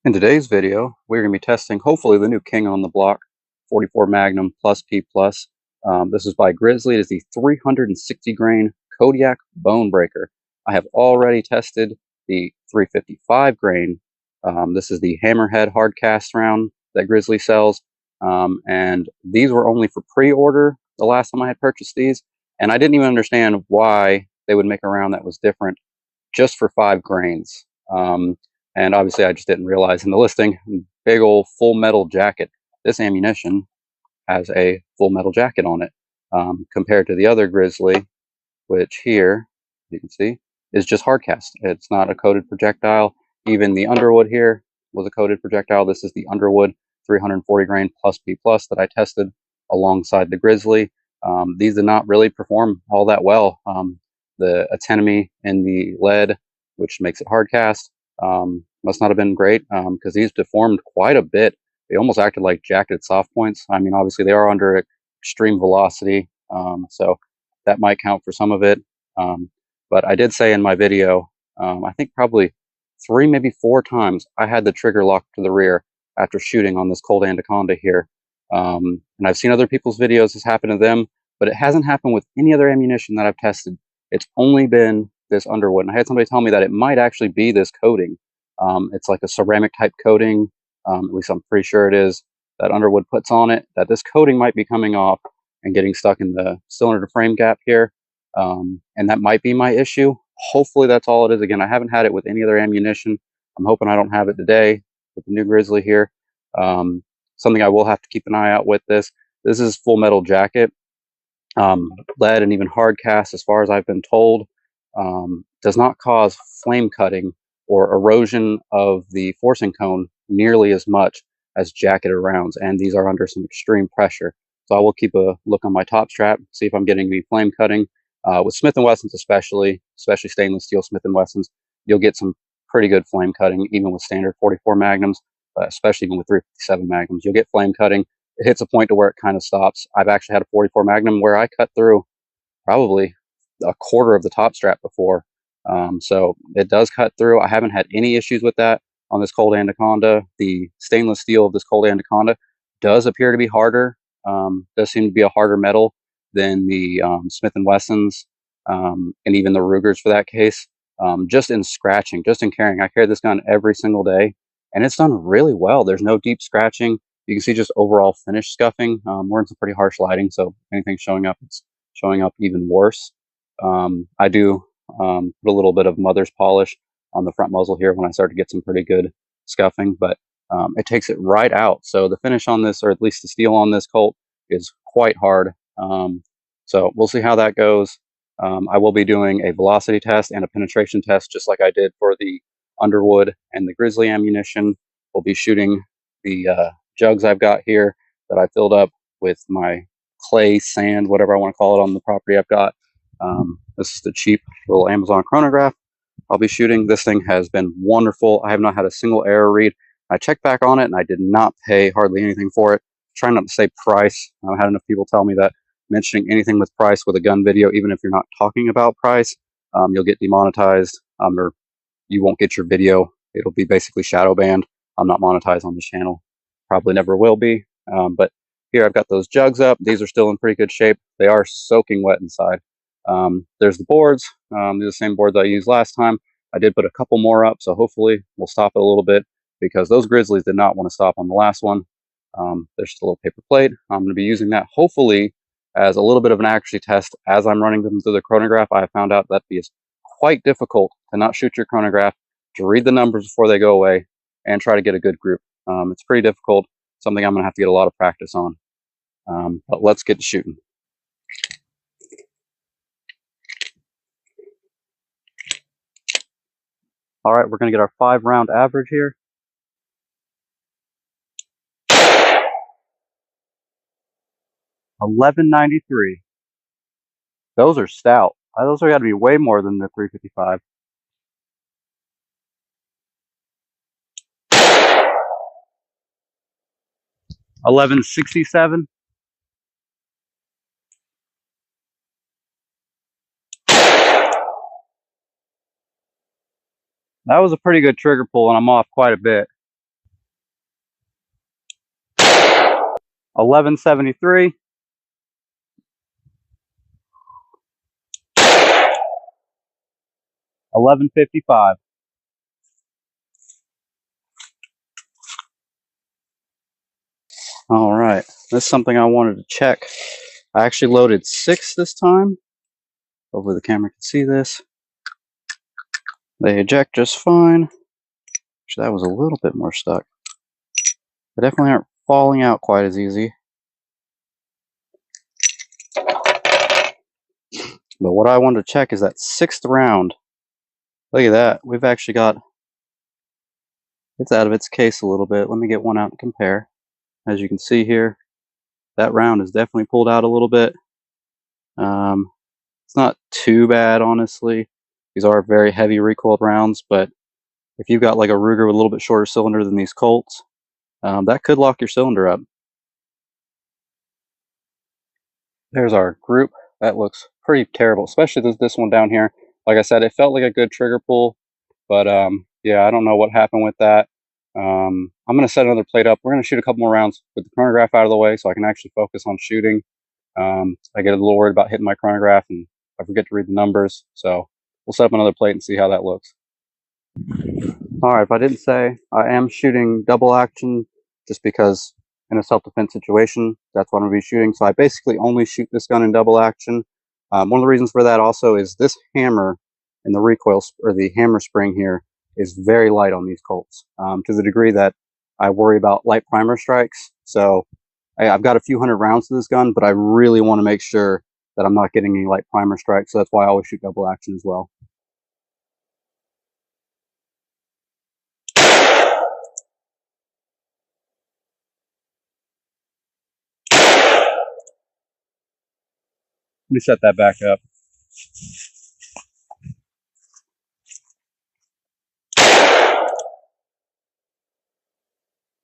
In today's video, we're going to be testing hopefully the new king on the block, 44 Magnum plus P plus. This is by Grizzly. It is the 360 grain Kodiak Bone Breaker. I have already tested the 355 grain. This is the Hammerhead hard cast round that Grizzly sells. And these were only for pre-order the last time I had purchased these. And I didn't even understand why they would make a round that was different just for 5 grains. And obviously I just didn't realize in the listing, big old full metal jacket. This ammunition has a full metal jacket on it, compared to the other Grizzly, which here, you can see, is just hard cast. It's not a coated projectile. Even the Underwood here was a coated projectile. This is the Underwood 340 grain plus P plus that I tested alongside the Grizzly. These did not really perform all that well. The autonomy in the lead, which makes it hard cast, must not have been great, because these deformed quite a bit. They almost acted like jacketed soft points. I mean, obviously they are under extreme velocity, so that might count for some of it. But I did say in my video, I think probably 3, maybe 4 times, I had the trigger locked to the rear after shooting on this Cold Anaconda here. And I've seen other people's videos, this happen to them, but it hasn't happened with any other ammunition that I've tested. It's only been this Underwood. And I had somebody tell me that it might actually be this coating. It's like a ceramic type coating, at least I'm pretty sure it is, that Underwood puts on it, that this coating might be coming off and getting stuck in the cylinder to frame gap here. And that might be my issue. Hopefully that's all it is. Again, I haven't had it with any other ammunition. I'm hoping I don't have it today with the new Grizzly here. Something I will have to keep an eye out with this. This is full metal jacket. Lead and even hard cast, as far as I've been told, does not cause flame cutting or erosion of the forcing cone nearly as much as jacketed rounds, and these are under some extreme pressure. So I will keep a look on my top strap, see if I'm getting any flame cutting. With Smith & Wessons especially stainless steel Smith & Wessons, you'll get some pretty good flame cutting, even with standard 44 Magnums, especially even with 357 Magnums. You'll get flame cutting. It hits a point to where it kind of stops. I've actually had a 44 Magnum where I cut through probably a quarter of the top strap before. So it does cut through. I haven't had any issues with that on this Cold Anaconda. The stainless steel of this Cold Anaconda does appear to be harder, does seem to be a harder metal than the Smith & Wessons, and even the Rugers for that case. Just in scratching, just in carrying. I carry this gun every single day, and it's done really well. There's no deep scratching. You can see just overall finish scuffing. We're in some pretty harsh lighting, so if anything's showing up, it's showing up even worse. I do put a little bit of mother's polish on the front muzzle here when I start to get some pretty good scuffing, but it takes it right out. So the finish on this, or at least the steel on this Colt, is quite hard. So we'll see how that goes. I will be doing a velocity test and a penetration test, just like I did for the Underwood and the Grizzly ammunition. We'll be shooting the jugs I've got here that I filled up with my clay, sand, whatever I want to call it, on the property I've got. This is the cheap little Amazon chronograph I'll be shooting. This thing has been wonderful. I have not had a single error read. I checked back on it and I did not pay hardly anything for it. Trying not to say price. I've had enough people tell me that mentioning anything with price with a gun video, even if you're not talking about price, you'll get demonetized, or you won't get your video. It'll be basically shadow banned. I'm not monetized on this channel. Probably never will be. But here I've got those jugs up. These are still in pretty good shape. They are soaking wet inside. There's the boards. These are the same boards I used last time. I did put a couple more up, so hopefully we'll stop it a little bit, because those Grizzlies did not want to stop on the last one. There's just a little paper plate. I'm going to be using that hopefully as a little bit of an accuracy test as I'm running them through the chronograph. I have found out that it is quite difficult to not shoot your chronograph, to read the numbers before they go away, and try to get a good group. It's pretty difficult, something I'm going to have to get a lot of practice on. But let's get to shooting. All right, we're going to get our 5-round average here. $11.93. Those are stout. Those are got to be way more than the 355. $11.67. That was a pretty good trigger pull, and I'm off quite a bit. 1173. $11.55. All right, this is something I wanted to check. I actually loaded 6 this time. Hopefully the camera can see this. They eject just fine. Actually, that was a little bit more stuck. They definitely aren't falling out quite as easy. But what I wanted to check is that 6th round. Look at that. We've actually got, it's out of its case a little bit. Let me get one out and compare. As you can see here, that round is definitely pulled out a little bit. It's not too bad, honestly. These are very heavy recoiled rounds, but if you've got like a Ruger with a little bit shorter cylinder than these Colts, that could lock your cylinder up. There's our group. That looks pretty terrible, especially this one down here. Like I said, it felt like a good trigger pull, but yeah, I don't know what happened with that. I'm going to set another plate up. We're going to shoot a couple more rounds with the chronograph out of the way so I can actually focus on shooting. I get a little worried about hitting my chronograph and I forget to read the numbers. So we'll set up another plate and see how that looks. All right, if I didn't say, I am shooting double action just because in a self-defense situation, that's what I'm going to be shooting. So I basically only shoot this gun in double action. One of the reasons for that also is this hammer and the recoil, or the hammer spring here, is very light on these Colts, to the degree that I worry about light primer strikes. So I've got a few hundred rounds to this gun, but I really want to make sure that I'm not getting any light primer strikes. So that's why I always shoot double action as well. Let me set that back up.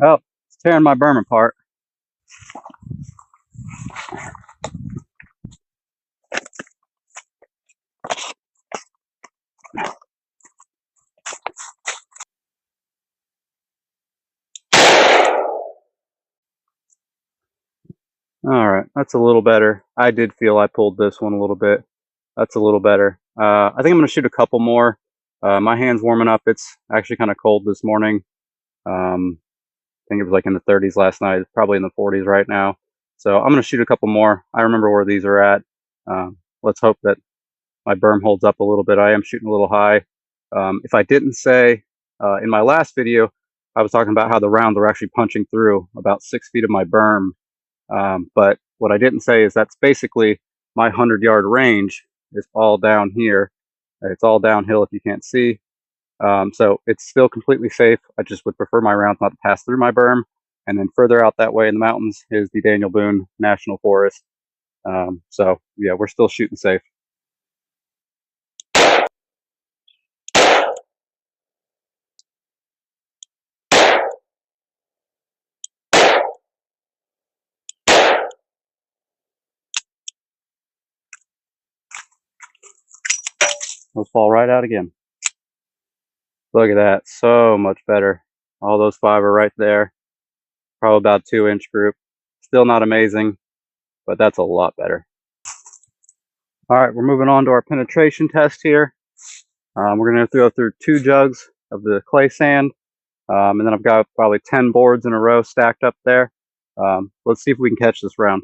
Oh, it's tearing my berm apart. All right, that's a little better. I did feel I pulled this one a little bit. That's a little better. I think I'm going to shoot a couple more. My hand's warming up. It's actually kind of cold this morning. I think it was like in the 30s last night. It's probably in the 40s right now. So I'm going to shoot a couple more. I remember where these are at. Let's hope that my berm holds up a little bit. I am shooting a little high. If I didn't say in my last video, I was talking about how the rounds are actually punching through about 6 feet of my berm. But what I didn't say is that's basically my 100-yard range is all down here. It's all downhill if you can't see. So it's still completely safe. I just would prefer my rounds not to pass through my berm. And then further out that way in the mountains is the Daniel Boone National Forest. So yeah, we're still shooting safe. Those fall right out again. Look at that, so much better. All those 5 are right there. Probably about 2-inch group. Still not amazing, but that's a lot better. All right, we're moving on to our penetration test here. We're going to throw through 2 jugs of the clay sand, and then I've got probably 10 boards in a row stacked up there. Let's see if we can catch this round.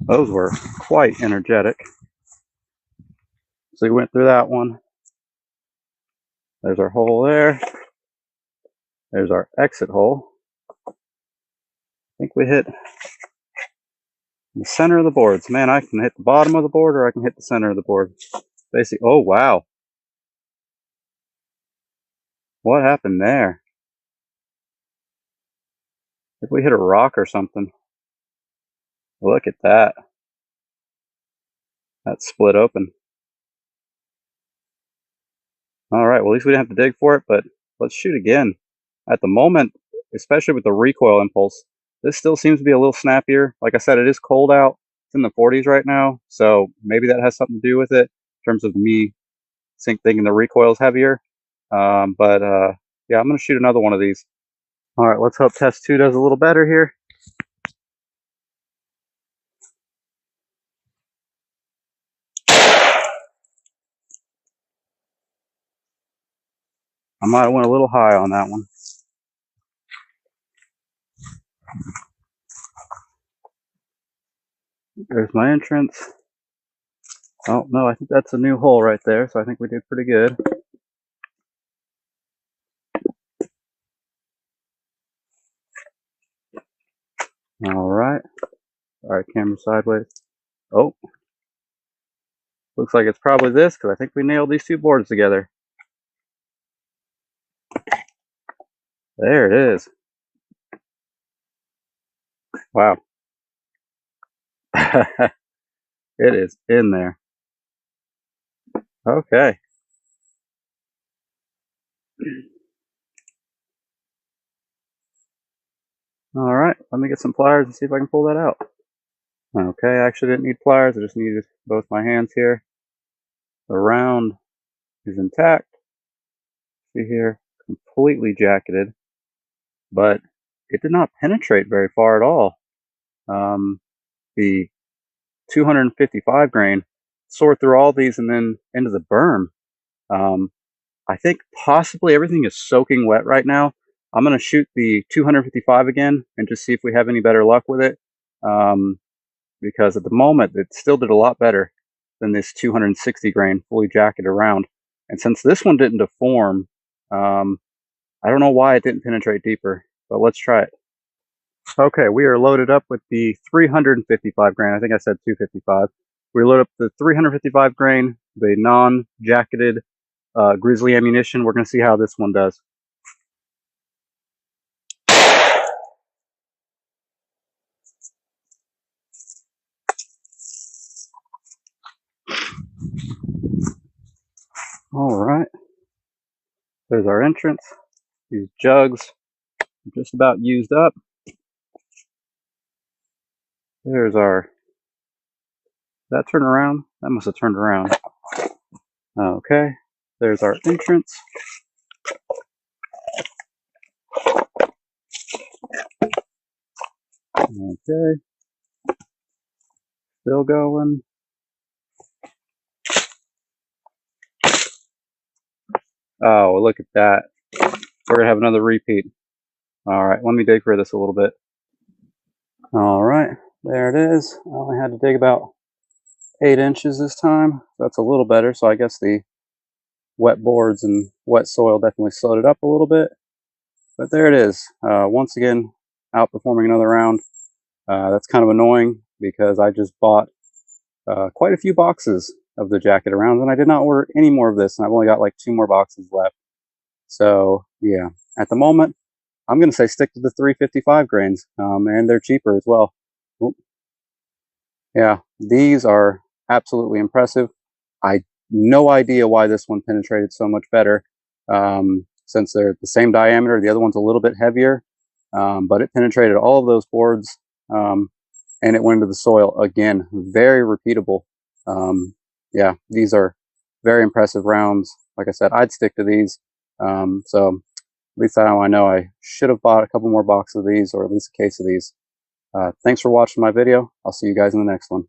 Those were quite energetic. So we went through that one. There's our hole there. There's our exit hole. I think we hit the center of the boards. Man, I can hit the bottom of the board or I can hit the center of the board. Basically, oh wow. What happened there? If we hit a rock or something. Look at that. That's split open. All right, well, at least we didn't have to dig for it, but let's shoot again. At the moment, especially with the recoil impulse, this still seems to be a little snappier. Like I said, it is cold out, It's in the 40s right now, so maybe that has something to do with it in terms of me thinking the recoil's heavier. Yeah, I'm going to shoot another one of these. All right, let's hope test 2 does a little better here. I might have went a little high on that one. There's my entrance. Oh, no, I think that's a new hole right there, so I think we did pretty good. All right. All right, camera sideways. Oh, looks like it's probably this, because I think we nailed these two boards together. There it is. Wow. It is in there. Okay. All right, let me get some pliers and see if I can pull that out. Okay, I actually didn't need pliers. I just needed both my hands here. The round is intact. See here, completely jacketed, but it did not penetrate very far at all. The 255 grain soared through all these and then into the berm. I think possibly everything is soaking wet right now. I'm going to shoot the 255 again and just see if we have any better luck with it. Because at the moment it still did a lot better than this 260 grain fully jacketed around. And since this one didn't deform, I don't know why it didn't penetrate deeper, but let's try it. Okay, we are loaded up with the 355 grain. I think I said 255. We load up the 355 grain, the non-jacketed Grizzly ammunition. We're going to see how this one does. All right, there's our entrance. These jugs are just about used up. There's our, that turn around? That must have turned around. Okay, there's our entrance. Okay, still going. Oh, look at that. We're gonna have another repeat. All right, let me dig for this a little bit. All right, there it is. I only had to dig about 8 inches this time. That's a little better. So I guess the wet boards and wet soil definitely slowed it up a little bit. But there it is. Once again, outperforming another round. That's kind of annoying because I just bought quite a few boxes of the jacket rounds, and I did not order any more of this, and I've only got like 2 more boxes left. So yeah, at the moment, I'm going to say stick to the 355 grains, and they're cheaper as well. Oop. Yeah, these are absolutely impressive. I no idea why this one penetrated so much better, since they're the same diameter. The other one's a little bit heavier, but it penetrated all of those boards, and it went into the soil again. Very repeatable. Yeah, these are very impressive rounds. Like I said, I'd stick to these. So at least now I know I should have bought a couple more boxes of these, or at least a case of these. Thanks for watching my video. I'll see you guys in the next one.